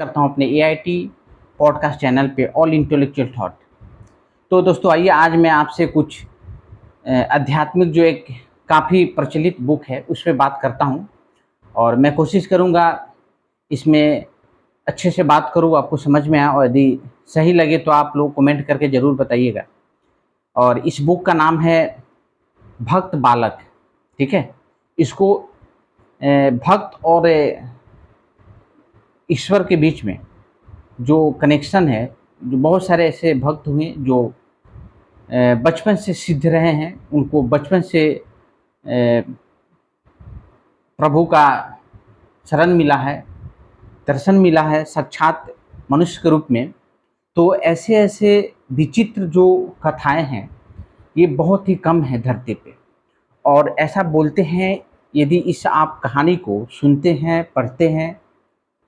करता हूँ अपने एआईटी पॉडकास्ट चैनल पे ऑल इंटेलेक्चुअल थॉट। तो दोस्तों आइए आज मैं आपसे कुछ आध्यात्मिक जो एक काफ़ी प्रचलित बुक है उस पे बात करता हूँ और मैं कोशिश करूँगा इसमें अच्छे से बात करूँ, आपको समझ में आए और यदि सही लगे तो आप लोग कमेंट करके ज़रूर बताइएगा। और इस बुक का नाम है भक्त बालक। ठीक है, इसको भक्त और ईश्वर के बीच में जो कनेक्शन है, जो बहुत सारे ऐसे भक्त हुए जो बचपन से सिद्ध रहे हैं, उनको बचपन से प्रभु का शरण मिला है, दर्शन मिला है साक्षात मनुष्य के रूप में। तो ऐसे ऐसे विचित्र जो कथाएं हैं ये बहुत ही कम है धरती पे। और ऐसा बोलते हैं यदि इस आप कहानी को सुनते हैं, पढ़ते हैं,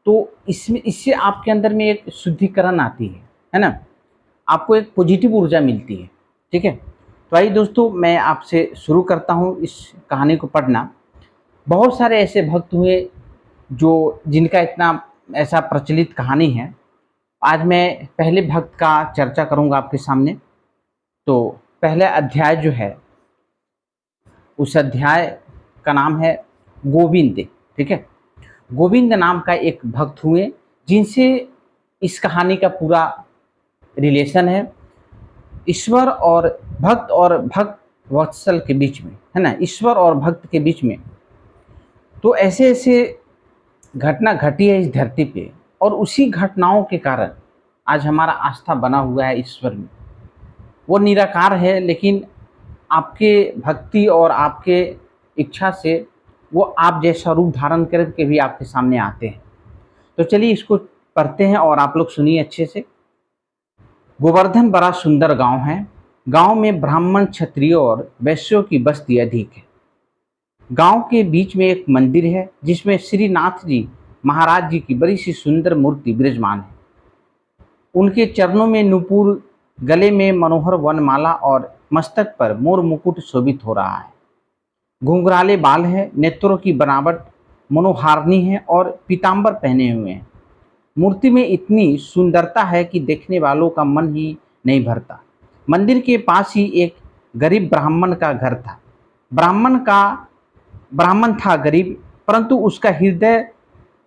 तो इससे आपके अंदर में एक शुद्धिकरण आती है ना, आपको एक पॉजिटिव ऊर्जा मिलती है। ठीक है, तो आइए दोस्तों मैं आपसे शुरू करता हूँ इस कहानी को पढ़ना। बहुत सारे ऐसे भक्त हुए जो जिनका इतना ऐसा प्रचलित कहानी है। आज मैं पहले भक्त का चर्चा करूँगा आपके सामने। तो पहला अध्याय जो है उस अध्याय का नाम है गोविंद। ठीक है, गोविंद नाम का एक भक्त हुए जिनसे इस कहानी का पूरा रिलेशन है ईश्वर और भक्त वत्सल के बीच में, है ना, ईश्वर और भक्त के बीच में। तो ऐसे ऐसे घटना घटी है इस धरती पे और उसी घटनाओं के कारण आज हमारा आस्था बना हुआ है ईश्वर में। वो निराकार है, लेकिन आपके भक्ति और आपके इच्छा से वो आप जैसा रूप धारण करके भी आपके सामने आते हैं। तो चलिए इसको पढ़ते हैं और आप लोग सुनिए अच्छे से। गोवर्धन बड़ा सुंदर गांव है। गांव में ब्राह्मण, क्षत्रियों और वैश्यों की बस्ती अधिक है। गांव के बीच में एक मंदिर है जिसमें श्रीनाथ जी महाराज जी की बड़ी सी सुंदर मूर्ति विराजमान है। उनके चरणों में नुपुर, गले में मनोहर वनमाला और मस्तक पर मोर मुकुट शोभित हो रहा है। घुंघराले बाल है, नेत्रों की बनावट मनोहारिणी है और पीतांबर पहने हुए हैं। मूर्ति में इतनी सुंदरता है कि देखने वालों का मन ही नहीं भरता। मंदिर के पास ही एक गरीब ब्राह्मण का घर था। ब्राह्मण था गरीब, परंतु उसका हृदय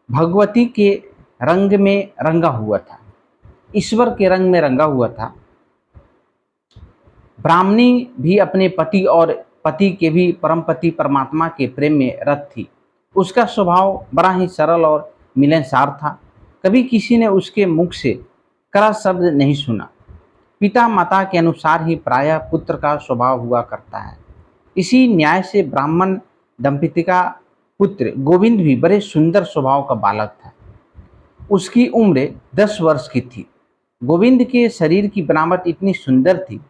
भगवती के रंग में रंगा हुआ था, ईश्वर के रंग में रंगा हुआ था। ब्राह्मणी भी अपने पति और पति के भी परमपति परमात्मा के प्रेम में रत थी। उसका स्वभाव बड़ा ही सरल और मिलनसार था। कभी किसी ने उसके मुख से कड़ा शब्द नहीं सुना। पिता माता के अनुसार ही प्रायः पुत्र का स्वभाव हुआ करता है। इसी न्याय से ब्राह्मण दंपति का पुत्र गोविंद भी बड़े सुंदर स्वभाव का बालक था। उसकी उम्र 10 वर्ष की थी। गोविंद के शरीर की बनावट इतनी सुंदर थी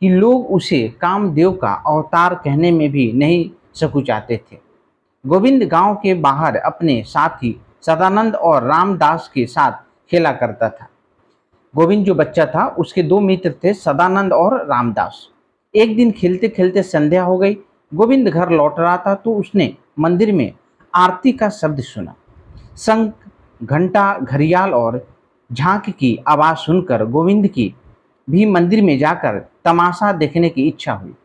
कि लोग उसे कामदेव का अवतार कहने में भी नहीं सकुचाते थे। गोविंद गांव के बाहर अपने साथी सदानंद और रामदास के साथ खेला करता था। गोविंद जो बच्चा था उसके 2 मित्र थे, सदानंद और रामदास। एक दिन खेलते खेलते संध्या हो गई। गोविंद घर लौट रहा था तो उसने मंदिर में आरती का शब्द सुना। शंख, घंटा, घड़ियाल और झांक की आवाज़ सुनकर गोविंद की भी मंदिर में जाकर तमाशा देखने की इच्छा हुई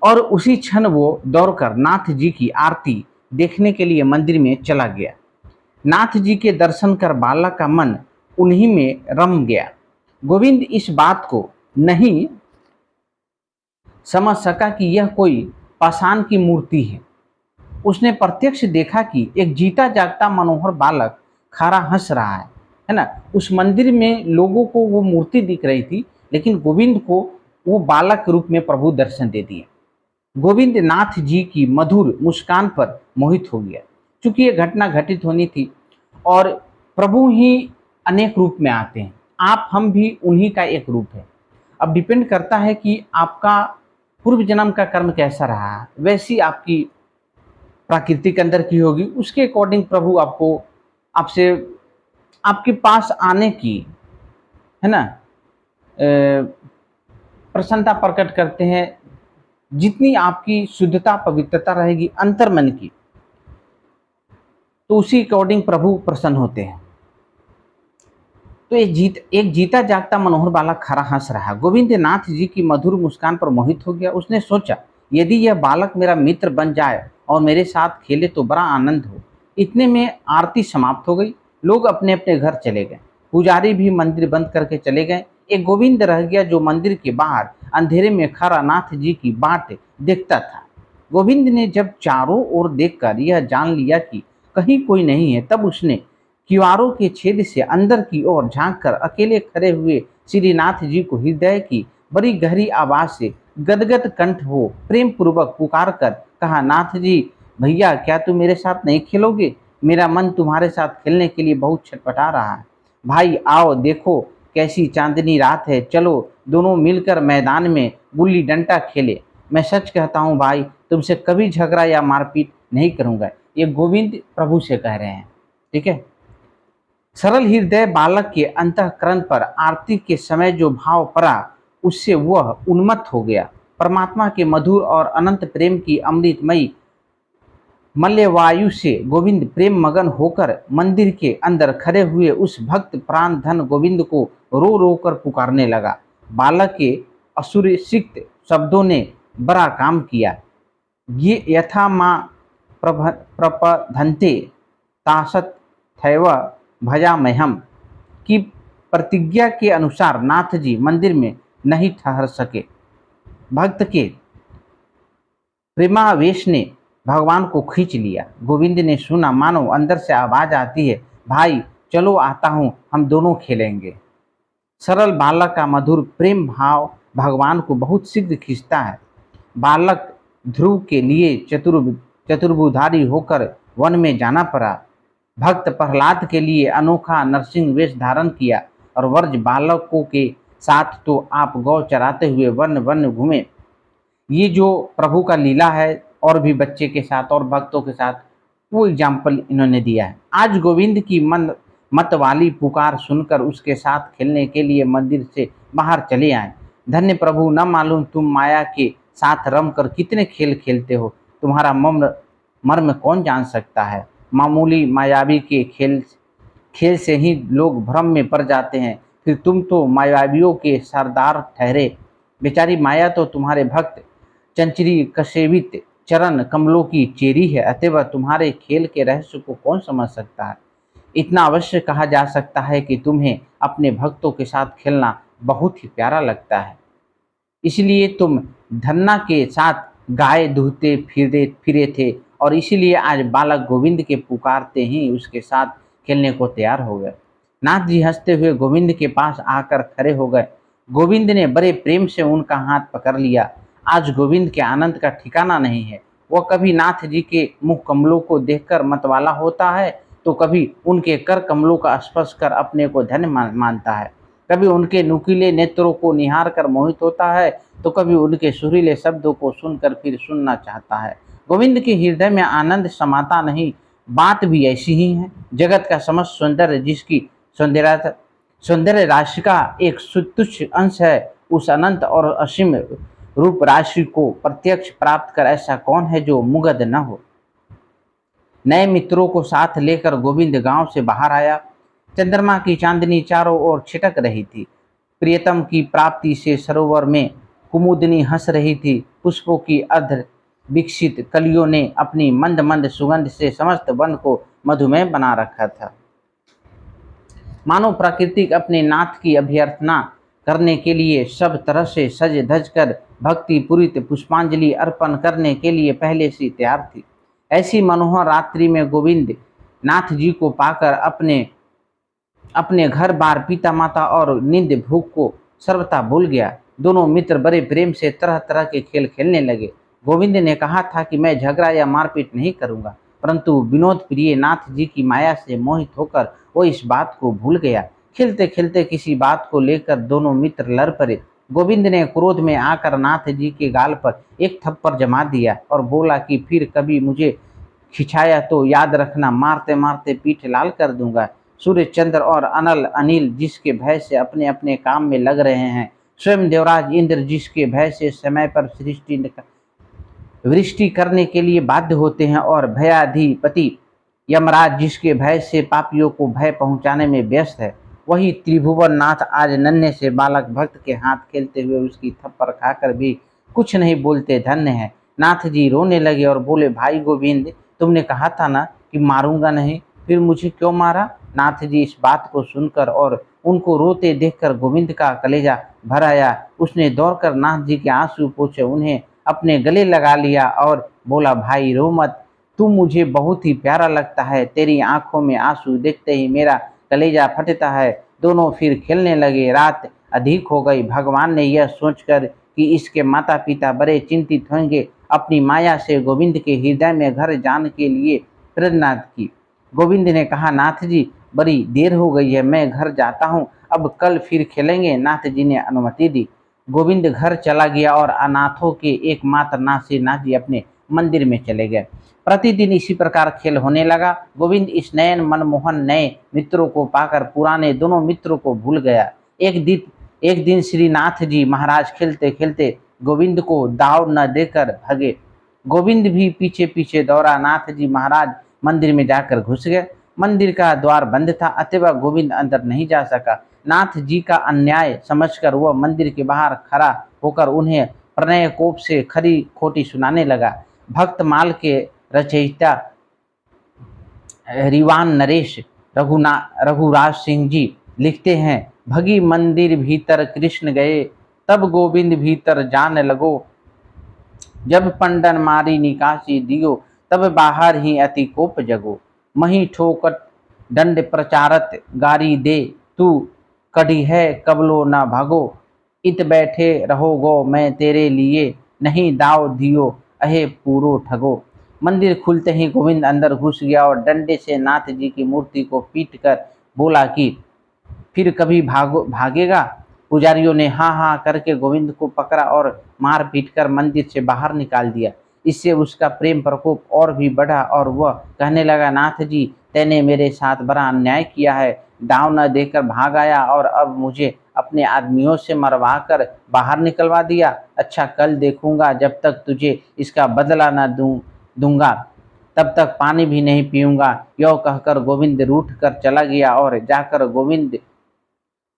और उसी क्षण वो दौड़कर नाथ जी की आरती देखने के लिए मंदिर में चला गया। नाथ जी के दर्शन कर बालक का मन उन्हीं में रम गया। गोविंद इस बात को नहीं समझ सका कि यह कोई पाषाण की मूर्ति है। उसने प्रत्यक्ष देखा कि एक जीता जागता मनोहर बालक खड़ा हंस रहा है ना। उस मंदिर में लोगों को वो मूर्ति दिख रही थी, लेकिन गोविंद को वो बालक के रूप में प्रभु दर्शन दे दिए। गोविंद नाथ जी की मधुर मुस्कान पर मोहित हो गया। चूंकि ये घटना घटित होनी थी और प्रभु ही अनेक रूप में आते हैं, आप हम भी उन्हीं का एक रूप है। अब डिपेंड करता है कि आपका पूर्व जन्म का कर्म कैसा रहा है, वैसी आपकी प्रकृति के अंदर की होगी। उसके अकॉर्डिंग प्रभु आपको आपसे आपके पास आने की, है ना, प्रसन्नता प्रकट करते हैं। जितनी आपकी शुद्धता पवित्रता रहेगी अंतर मन की, तो उसी अकॉर्डिंग प्रभु प्रसन्न होते हैं। तो एक जीता जागता मनोहर बालक खरा हंस रहा। गोविंद नाथ जी की मधुर मुस्कान पर मोहित हो गया। उसने सोचा, यदि यह बालक मेरा मित्र बन जाए और मेरे साथ खेले तो बड़ा आनंद हो। इतने में आरती समाप्त हो गई। लोग अपने अपने घर चले गए। पुजारी भी मंदिर बंद करके चले गए। एक गोविंद रह गया जो मंदिर के बाहर अंधेरे में खड़ा नाथ जी की बाट देखता था। गोविंद ने जब चारों ओर देखकर यह जान लिया कि कहीं कोई नहीं है, तब उसने किवाड़ों के छेद से अंदर की ओर झांककर अकेले खड़े हुए श्रीनाथ जी को हृदय की बड़ी गहरी आवाज से गदगद कंठ हो प्रेम पूर्वक पुकार कर कहा, नाथ जी भैया, क्या तुम मेरे साथ नहीं खेलोगे? मेरा मन तुम्हारे साथ खेलने के लिए बहुत छटपटा रहा है। भाई आओ, देखो कैसी चांदनी रात है, चलो दोनों मिलकर मैदान में गुल्ली डंडा खेले। मैं सच कहता हूँ भाई, तुमसे कभी झगड़ा या मारपीट नहीं करूंगा। ये गोविंद प्रभु से कह रहे हैं। ठीक है। सरल हृदय बालक के अंतःकरण पर आरती के समय जो भाव पड़ा, उससे वह उन्मत्त हो गया। परमात्मा के मधुर और अनंत प्रेम की अमृतमयी मल्यवायु से गोविंद प्रेम मगन होकर मंदिर के अंदर खड़े हुए उस भक्त प्राण धन गोविंद को रो रो कर पुकारने लगा। बालक के असुरसिक्त शब्दों ने बड़ा काम किया। ये यथा माँ प्रपधन्ते तासत थैव भजामहम की प्रतिज्ञा के अनुसार नाथ जी मंदिर में नहीं ठहर सके। भक्त के प्रेमावेश ने भगवान को खींच लिया। गोविंद ने सुना, मानो अंदर से आवाज आती है, भाई चलो आता हूं, हम दोनों खेलेंगे। सरल बालक का मधुर प्रेम भाव भगवान को बहुत शीघ्र खींचता है। बालक ध्रुव के लिए चतुर्भुधारी होकर वन में जाना पड़ा। भक्त प्रहलाद के लिए अनोखा नरसिंह वेश धारण किया और वर्ज बालकों के साथ तो आप गौ चराते हुए वन वन घूमे। ये जो प्रभु का लीला है, और भी बच्चे के साथ और भक्तों के साथ, वो एग्जाम्पल इन्होंने दिया है। आज गोविंद की मत वाली पुकार सुनकर उसके साथ खेलने के लिए मंदिर से बाहर चले आए। धन्य प्रभु, न मालूम तुम माया के साथ रम कर कितने खेल खेलते हो। तुम्हारा मर्म कौन जान सकता है। मामूली मायावी के खेल से ही लोग भ्रम में पड़ जाते हैं, फिर तुम तो मायावियों के सरदार ठहरे। बेचारी माया तो तुम्हारे भक्त चंचरी कसेवित चरण कमलों की चेरी है, अतएव तुम्हारे खेल के रहस्य को कौन समझ सकता है। इतना अवश्य कहा जा सकता है कि तुम्हें अपने भक्तों के साथ खेलना बहुत ही प्यारा लगता है, इसलिए तुम धन्ना के साथ गाय दूहते फिरे थे, और इसीलिए आज बालक गोविंद के पुकारते ही उसके साथ खेलने को तैयार हो गए। नाथ जी हंसते हुए गोविंद के पास आकर खड़े हो गए। गोविंद ने बड़े प्रेम से उनका हाथ पकड़ लिया। आज गोविंद के आनंद का ठिकाना नहीं है। वह कभी नाथ जी के मुख कमलों को देखकर मतवाला होता है, तो कभी उनके कर कमलों का स्पर्श कर अपने को धन्य मानता है। कभी उनके नुकीले नेत्रों को निहार कर मोहित होता है, तो कभी उनके सुरीले शब्दों को सुनकर फिर सुनना चाहता है। गोविंद के हृदय में आनंद समाता नहीं। बात भी ऐसी ही है। जगत का समस्त सौंदर्य जिसकी सौंदर्य राशि का एक तुच्छ अंश है, उस अनंत और असीम रूप राशि को प्रत्यक्ष प्राप्त कर ऐसा कौन है जो मुग्ध न हो। नए मित्रों को साथ लेकर गोविंद गांव से बाहर आया। चंद्रमा की चांदनी चारों ओर छिटक रही थी। प्रियतम की प्राप्ति से सरोवर में कुमुदनी हंस रही थी। पुष्पों की अर्ध विकसित कलियों ने अपनी मंद मंद सुगंध से समस्त वन को मधुमेह बना रखा था। मानो प्रकृति अपने नाथ की अभ्यर्थना करने के लिए सब तरह से सज धज कर भक्ति पूरित पुष्पांजलि अर्पण करने के लिए पहले से तैयार थी। ऐसी मनोहर रात्रि में गोविंद नाथ जी को पाकर अपने घर बार, पिता माता और नींद भूख को सर्वथा भूल गया। दोनों मित्र बड़े प्रेम से तरह तरह के खेल खेलने लगे। गोविंद ने कहा था कि मैं झगड़ा या मारपीट नहीं करूंगा, परंतु विनोद प्रिय नाथ जी की माया से मोहित होकर वो इस बात को भूल गया। खेलते खेलते किसी बात को लेकर दोनों मित्र लड़ पड़े। गोविंद ने क्रोध में आकर नाथ जी के गाल पर एक थप्पड़ जमा दिया और बोला कि फिर कभी मुझे खिंचाया तो याद रखना, मारते मारते पीठ लाल कर दूंगा। सूर्य चंद्र और अनिल जिसके भय से अपने अपने काम में लग रहे हैं, स्वयं देवराज इंद्र जिसके भय से समय पर वृष्टि करने के लिए बाध्य होते हैं, और भयाधिपति यमराज जिसके भय से पापियों को भय पहुंचाने में व्यस्त है, वही त्रिभुवन नाथ आज नन्हे से बालक भक्त के हाथ खेलते हुए उसकी थप्पड़ खाकर भी कुछ नहीं बोलते धन्य है। नाथ जी रोने लगे और बोले, भाई गोविंद, तुमने कहा था ना कि मारूंगा नहीं, फिर मुझे क्यों मारा? नाथ जी इस बात को सुनकर और उनको रोते देखकर गोविंद का कलेजा भर आया। उसने दौड़कर नाथ जी के आंसू पोंछे, उन्हें अपने गले लगा लिया और बोला, भाई रो मत, तू मुझे बहुत ही प्यारा लगता है, तेरी आंखों में आंसू देखते ही मेरा कलेजा फटता है। दोनों फिर खेलने लगे। रात अधिक हो गई। भगवान ने यह सोचकर कि इसके माता पिता बड़े चिंतित होंगे, अपनी माया से गोविंद के हृदय में घर जाने के लिए प्रेरणा की। गोविंद ने कहा, नाथ जी बड़ी देर हो गई है, मैं घर जाता हूँ, अब कल फिर खेलेंगे। नाथ जी ने अनुमति दी। गोविंद घर चला गया और अनाथों के एकमात्र नाथ से नाथ जी अपने मंदिर में चले गए। प्रतिदिन इसी प्रकार खेल होने लगा। गोविंद इस नयन मनमोहन नए मित्रों को पाकर पुराने दोनों मित्रों को भूल गया। एक दिन श्रीनाथ जी महाराज खेलते खेलते गोविंद को दाव न देकर भागे। गोविंद भी पीछे पीछे दौड़ा। नाथ जी महाराज मंदिर में जाकर घुस गए। मंदिर का द्वार बंद था, अतः गोविंद अंदर नहीं जा सका। नाथ जी का अन्याय समझकर वह मंदिर के बाहर खड़ा होकर उन्हें प्रणय कोप से खरी खोटी सुनाने लगा। भक्त माल के रचयिता रिवान नरेश रघुराज सिंह जी लिखते हैं, भगी मंदिर भीतर कृष्ण गए, तब गोविंद भीतर जान लगो, जब पंडन मारी निकासी दियो, तब बाहर ही अति कोप जगो, मही ठोकट दंड प्रचारत गारी दे, तू कढ़ी है कबलो न भागो, इत बैठे रहो गो मैं तेरे लिए, नहीं दाव दियो अहे पूरो ठगो। मंदिर खुलते ही गोविंद अंदर घुस गया और डंडे से नाथ जी की मूर्ति को पीट कर बोला कि फिर कभी भागेगा। पुजारियों ने हाँ हाँ करके गोविंद को पकड़ा और मार पीट कर मंदिर से बाहर निकाल दिया। इससे उसका प्रेम प्रकोप और भी बढ़ा और वह कहने लगा, नाथ जी तैने मेरे साथ बड़ा अन्याय किया है, दाव न देकर भाग आया और अब मुझे अपने आदमियों से मरवा कर बाहर निकलवा दिया। अच्छा, कल देखूंगा, जब तक तुझे इसका बदला न दूंगा तब तक पानी भी नहीं पीऊंगा। यह कहकर गोविंद रूठ कर चला गया और जाकर गोविंद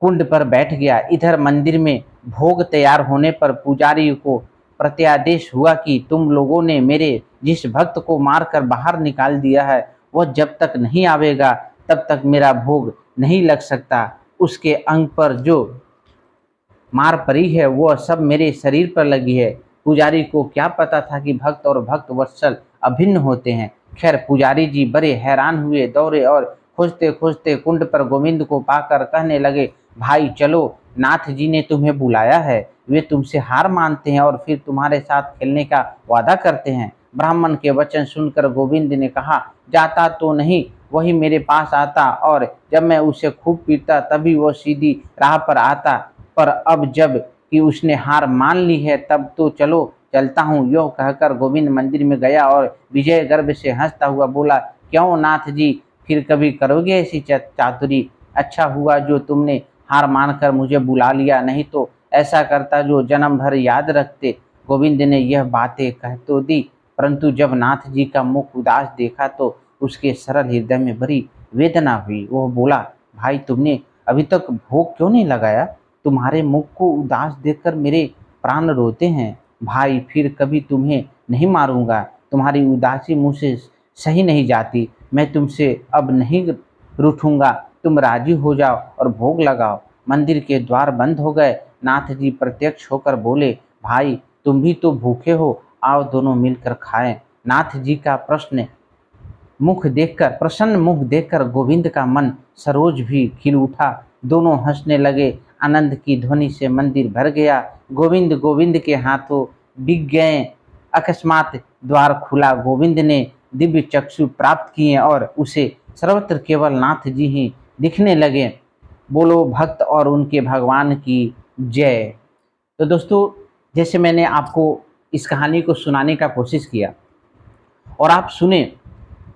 कुंड पर बैठ गया। इधर मंदिर में भोग तैयार होने पर पुजारी को प्रत्यादेश हुआ कि तुम लोगों ने मेरे जिस भक्त को मारकर बाहर निकाल दिया है, वह जब तक नहीं आवेगा तब तक मेरा भोग नहीं लग सकता। उसके अंग पर जो मार पड़ी है वह सब मेरे शरीर पर लगी है। पुजारी को क्या पता था कि भक्त और भक्त वत्सल अभिन्न होते हैं। खैर, पुजारी जी बड़े हैरान हुए, दौड़े और खोजते खोजते कुंड पर गोविंद को पाकर कहने लगे, भाई चलो, नाथ जी ने तुम्हें बुलाया है, वे तुमसे हार मानते हैं और फिर तुम्हारे साथ खेलने का वादा करते हैं। ब्राह्मण के वचन सुनकर गोविंद ने कहा, जाता तो नहीं, वही मेरे पास आता और जब मैं उसे खूब पीटता तभी वो सीधी राह पर आता, पर अब जब कि उसने हार मान ली है तब तो चलो चलता हूँ। यो कहकर गोविंद मंदिर में गया और विजय गर्भ से हंसता हुआ बोला, क्यों नाथ जी, फिर कभी करोगे ऐसी चातुरी? अच्छा हुआ जो तुमने हार मानकर मुझे बुला लिया, नहीं तो ऐसा करता जो जन्म भर याद रखते। गोविंद ने यह बातें कह तो दी, परंतु जब नाथ जी का मुख उदास देखा तो उसके सरल हृदय में बड़ी वेदना हुई। वह बोला, भाई तुमने अभी तक भोग क्यों नहीं लगाया? तुम्हारे मुख को उदास देखकर मेरे प्राण रोते हैं। भाई फिर कभी तुम्हें नहीं मारूंगा, तुम्हारी उदासी मुँह से सही नहीं जाती। मैं तुमसे अब नहीं रूठूंगा, तुम राजी हो जाओ और भोग लगाओ। मंदिर के द्वार बंद हो गए। नाथ जी प्रत्यक्ष होकर बोले, भाई तुम भी तो भूखे हो, आओ दोनों मिलकर खाएं। नाथ जी का प्रसन्न मुख देखकर गोविंद का मन सरोज भी खिल उठा। दोनों हंसने लगे। आनंद की ध्वनि से मंदिर भर गया। गोविंद के हाथों बिक गए। अकस्मात द्वार खुला। गोविंद ने दिव्य चक्षु प्राप्त किए और उसे सर्वत्र केवल नाथ जी ही दिखने लगे। बोलो भक्त और उनके भगवान की जय। तो दोस्तों, जैसे मैंने आपको इस कहानी को सुनाने का कोशिश किया और आप सुने,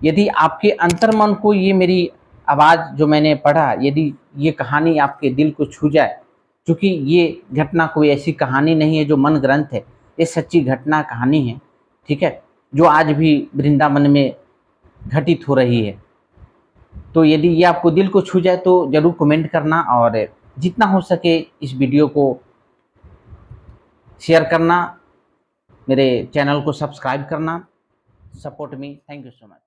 यदि आपके अंतर्मन को ये मेरी आवाज़ जो मैंने पढ़ा, यदि ये कहानी आपके दिल को छू जाए, क्योंकि ये घटना कोई ऐसी कहानी नहीं है जो मन ग्रंथ है, ये सच्ची घटना कहानी है, ठीक है, जो आज भी वृंदावन में घटित हो रही है। तो यदि ये आपको दिल को छू जाए तो ज़रूर कमेंट करना, और जितना हो सके इस वीडियो को शेयर करना, मेरे चैनल को सब्सक्राइब करना। Support me. Thank you so much.